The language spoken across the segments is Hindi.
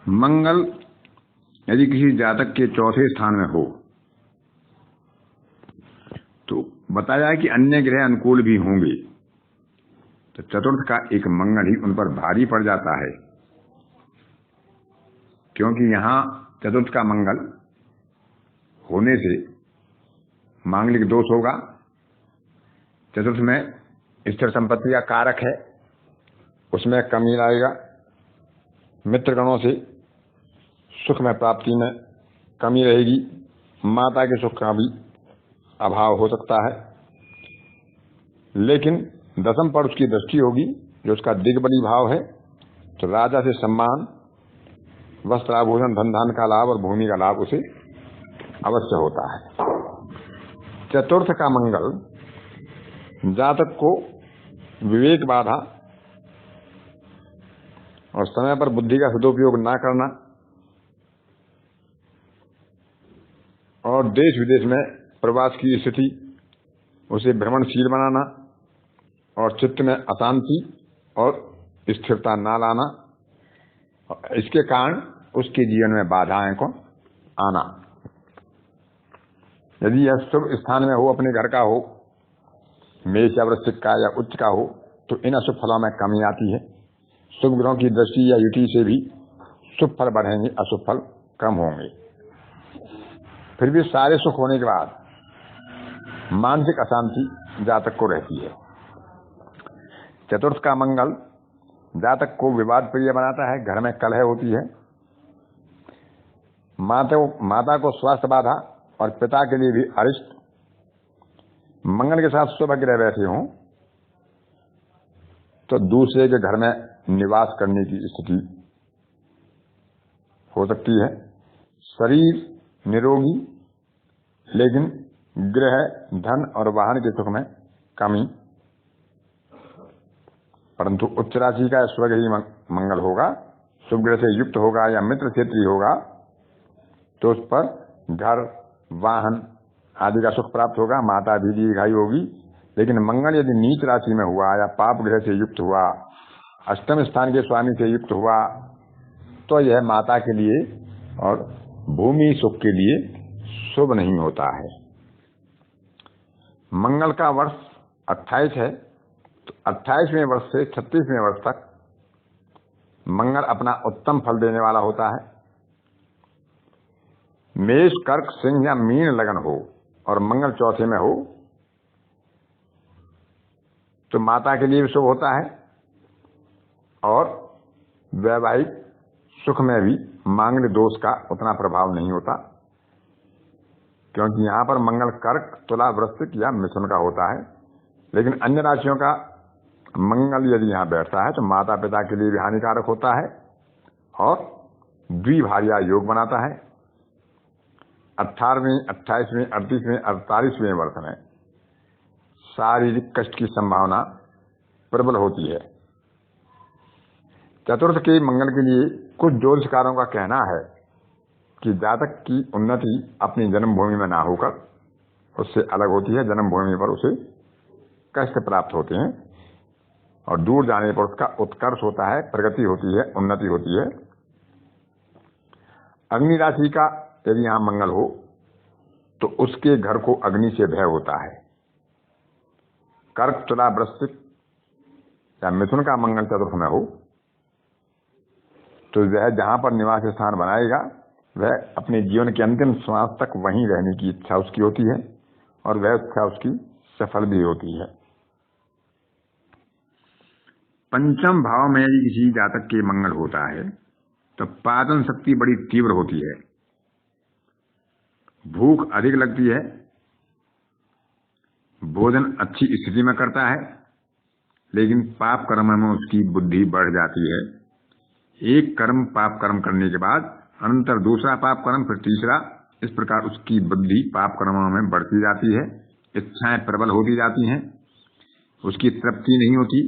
मंगल यदि किसी जातक के चौथे स्थान में हो तो बताया कि अन्य ग्रह अनुकूल भी होंगे, तो चतुर्थ का एक मंगल ही उन पर भारी पड़ जाता है, क्योंकि यहां चतुर्थ का मंगल होने से मांगलिक दोष होगा। चतुर्थ में स्थिर संपत्ति का कारक है, उसमें कमी आएगा। मित्र गणों से सुख में प्राप्ति में कमी रहेगी। माता के सुख का भी अभाव हो सकता है। लेकिन दसम पर उसकी दृष्टि होगी जो उसका दिग्बली भाव है, तो राजा से सम्मान, वस्त्र आभूषण, धन धान का लाभ और भूमि का लाभ उसे अवश्य होता है। चतुर्थ का मंगल जातक को विवेक बाधा और समय पर बुद्धि का सदुपयोग न करना और देश विदेश में प्रवास की स्थिति उसे भ्रमणशील बनाना और चित्त में अशांति और स्थिरता न लाना, इसके कारण उसके जीवन में बाधाएं को आना। यदि यह शुभ स्थान में हो, अपने घर का हो, मेष या वृश्चिक का या उच्च का हो, तो इन अशुभ फलों में कमी आती है। शुभ ग्रहों की दृष्टि या युति से भी शुभ फल बढ़ेंगे, अशुभ फल कम होंगे। फिर भी सारे सुख होने के बाद मानसिक अशांति जातक को रहती है। चतुर्थ का मंगल जातक को विवाद प्रिय बनाता है, घर में कलह होती है। माता को स्वास्थ्य बाधा और पिता के लिए भी अरिष्ट। मंगल के साथ शुभ ग्रह बैठे हों तो दूसरे के घर में निवास करने की स्थिति हो सकती है। शरीर निरोगी, लेकिन गृह, धन और वाहन के सुख में कमी। परंतु उच्च राशि का स्वग्रही मंगल होगा, शुभ ग्रह से युक्त होगा या मित्र क्षेत्रीय होगा, तो उस पर घर, वाहन आदि का सुख प्राप्त होगा, माता भी दीर्घायु होगी। लेकिन मंगल यदि नीच राशि में हुआ या पाप ग्रह से युक्त हुआ, अष्टम स्थान के स्वामी से युक्त हुआ, तो यह माता के लिए और भूमि सुख के लिए शुभ नहीं होता है। मंगल का वर्ष 28 है, तो 28वें वर्ष से 36वें वर्ष तक मंगल अपना उत्तम फल देने वाला होता है। मेष, कर्क, सिंह या मीन लगन हो और मंगल चौथे में हो तो माता के लिए भी शुभ होता है और वैवाहिक सुख में भी मांगलिक दोष का उतना प्रभाव नहीं होता, क्योंकि यहां पर मंगल कर्क, तुला, वृश्चिक या मिथुन का होता है। लेकिन अन्य राशियों का मंगल यदि यहां बैठता है तो माता पिता के लिए भी हानिकारक होता है और द्विभार्या योग बनाता है। 18वें, 28वें, 38वें, 48वें वर्ष में शारीरिक कष्ट की संभावना प्रबल होती है। चतुर्थ के मंगल के लिए कुछ ज्योतिषकारों का कहना है कि जातक की उन्नति अपनी जन्मभूमि में ना होकर उससे अलग होती है। जन्मभूमि पर उसे कष्ट प्राप्त होते हैं और दूर जाने पर उसका उत्कर्ष होता है, प्रगति होती है, उन्नति होती है। अग्नि राशि का यदि यहां मंगल हो तो उसके घर को अग्नि से भय होता है। कर्क, तुला, वृश्चिक या मिथुन का मंगल चतुर्थ में हो तो वह जहां पर निवास स्थान बनाएगा वह अपने जीवन के अंतिम श्वास तक वहीं रहने की इच्छा उसकी होती है और वह इच्छा उसकी सफल भी होती है। पंचम भाव में यदि किसी जातक के मंगल होता है तो पाचन शक्ति बड़ी तीव्र होती है, भूख अधिक लगती है, भोजन अच्छी स्थिति में करता है, लेकिन पाप कर्म में उसकी बुद्धि बढ़ जाती है। एक कर्म पाप कर्म करने के बाद अनंतर दूसरा पाप कर्म, फिर तीसरा, इस प्रकार उसकी बुद्धि पाप कर्मों में बढ़ती जाती है। इच्छाएं प्रबल होती जाती हैं, उसकी तृप्ति नहीं होती।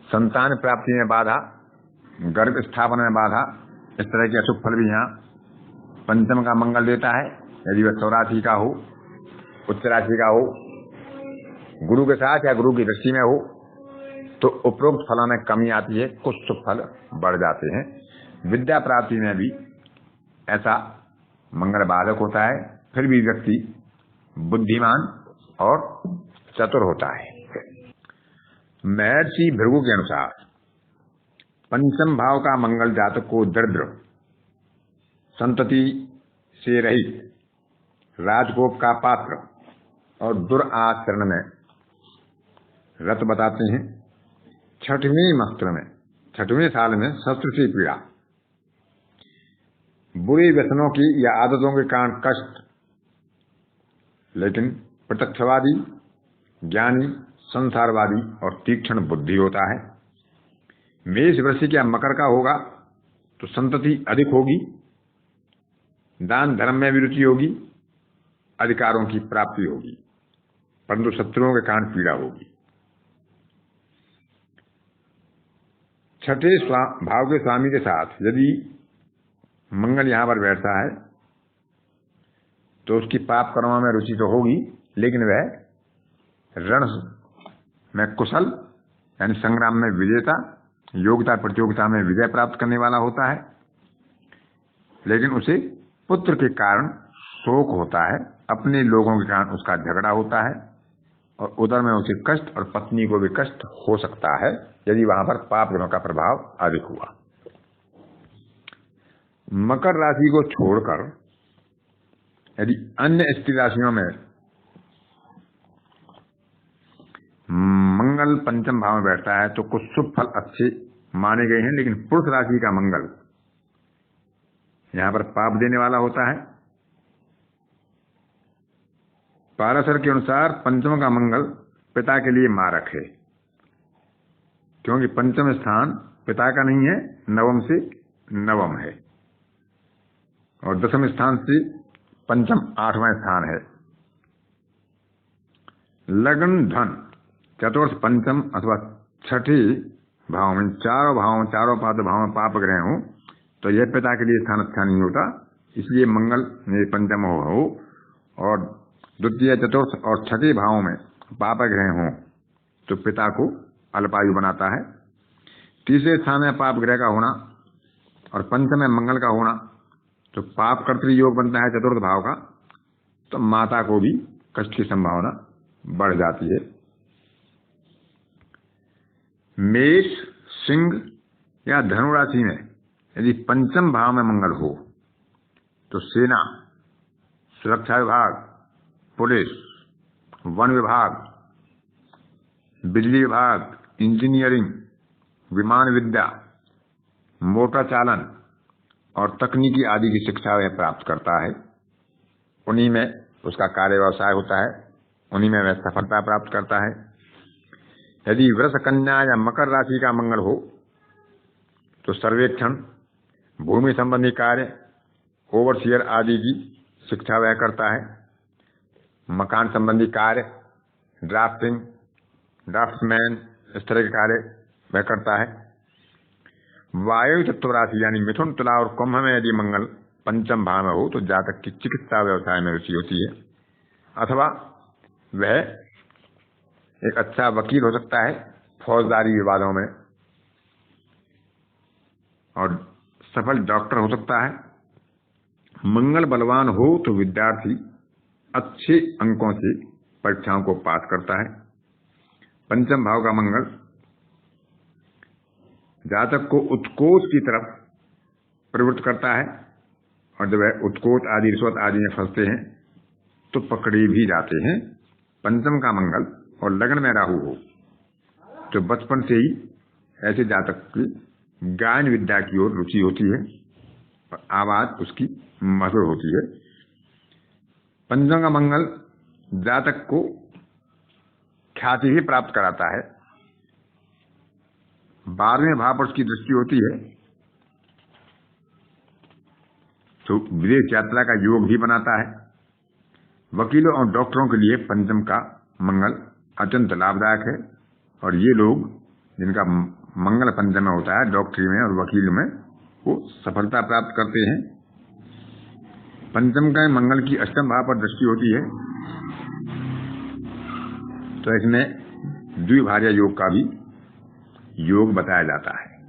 संतान प्राप्ति में बाधा, गर्भ स्थापना में बाधा, इस तरह के अशुभ फल भी यहाँ पंचम का मंगल देता है। यदि वह स्वराशि का हो, उच्च राशि का हो, गुरु के साथ या गुरु की दृष्टि में हो तो उपरोक्त फलों में कमी आती है, कुछ शुभ फल बढ़ जाते हैं। विद्या प्राप्ति में भी ऐसा मंगल बाधक होता है, फिर भी व्यक्ति बुद्धिमान और चतुर होता है। महर्षि भृगु के अनुसार पंचम भाव का मंगल जातक को दरिद्र, संतति से रहित, राजकोप का पात्र और दुराचरण में रत बताते हैं। छठवें साल में शत्रु से पीड़ा, बुरे व्यसनों की या आदतों के कारण कष्ट, लेकिन प्रत्यक्षवादी, ज्ञानी, संसारवादी और तीक्ष्ण बुद्धि होता है। मेष, वृश्चिक या मकर का होगा तो संतति अधिक होगी, दान धर्म में भी रुचि होगी, अधिकारों की प्राप्ति होगी, परंतु शत्रुओं के कारण पीड़ा होगी। छठे भाव के स्वामी के साथ यदि मंगल यहां पर बैठता है तो उसकी पाप कर्मों में रुचि तो होगी, लेकिन वह रण में कुशल यानी संग्राम में विजेता, योग्यता प्रतियोगिता में विजय प्राप्त करने वाला होता है। लेकिन उसे पुत्र के कारण शोक होता है, अपने लोगों के कारण उसका झगड़ा होता है और उधर में उसे कष्ट और पत्नी को भी कष्ट हो सकता है यदि वहां पर पाप ग्रहों का प्रभाव अधिक हुआ। मकर राशि को छोड़कर यदि अन्य स्त्री राशियों में मंगल पंचम भाव में बैठता है तो कुछ शुभ फल अच्छे माने गए हैं, लेकिन पुरुष राशि का मंगल यहां पर पाप देने वाला होता है। पाराशर के अनुसार पंचम का मंगल पिता के लिए मारक है, क्योंकि पंचम स्थान पिता का नहीं है, नवम से नवम है, और दसम स्थान से पंचम 8वां स्थान है। लग्न, धन, चतुर्थ, पंचम अथवा छठे भाव में चारों पाद भाव में पाप ग्रह हो तो यह पिता के लिए स्थान अच्छा नहीं होता। इसलिए मंगल में पंचम हो और द्वितीय, चतुर्थ और छठे भावों में पाप ग्रह हो तो पिता को अल्पायु बनाता है। तीसरे स्थान में पाप ग्रह का होना और पंचम में मंगल का होना तो पाप कर्तृ योग बनता है चतुर्थ भाव का, तो माता को भी कष्ट की संभावना बढ़ जाती है। मेष, सिंह या धनु राशि में यदि पंचम भाव में मंगल हो तो सेना, सुरक्षा विभाग, पुलिस, वन विभाग, बिजली विभाग, इंजीनियरिंग, विमान विद्या, मोटर चालन और तकनीकी आदि की शिक्षा वह प्राप्त करता है। उन्हीं में उसका कार्य व्यवसाय होता है, उन्हीं में वह सफलता प्राप्त करता है। यदि वृष, कन्या या मकर राशि का मंगल हो तो सर्वेक्षण, भूमि संबंधी कार्य, ओवरसियर आदि की शिक्षा वह करता है। मकान संबंधी कार्य, ड्राफ्टिंग, ड्राफ्ट्समैन, इस तरह के कार्य वह करता है। वायु तत्व राशि यानी मिथुन, तुला और कुंभ में यदि मंगल पंचम भाव में हो तो जातक की चिकित्सा व्यवसाय में रुचि होती है, अथवा वह एक अच्छा वकील हो सकता है फौजदारी विवादों में, और सफल डॉक्टर हो सकता है। मंगल बलवान हो तो विद्यार्थी अच्छे अंकों से परीक्षाओं को पास करता है। पंचम भाव का मंगल जातक को उत्कोच की तरफ प्रवृत्त करता है, और जब वह उत्कोच आदि, रिश्वत आदि में फंसते हैं तो पकड़े भी जाते हैं। पंचम का मंगल और लग्न में राहु हो तो बचपन से ही ऐसे जातक की गायन विद्या की ओर रुचि होती है और आवाज उसकी मधुर होती है। पंचम का मंगल जातक को ख्याति भी प्राप्त कराता है। 12वें भाव पर उसकी दृष्टि होती है तो विदेश यात्रा का योग भी बनाता है। वकीलों और डॉक्टरों के लिए पंचम का मंगल अत्यंत लाभदायक है, और ये लोग जिनका मंगल पंचम में होता है, डॉक्टरी में और वकील में, वो सफलता प्राप्त करते हैं। पंचम का मंगल की अष्टम भाव पर दृष्टि होती है तो इसमें द्विभार्या योग का भी योग बताया जाता है।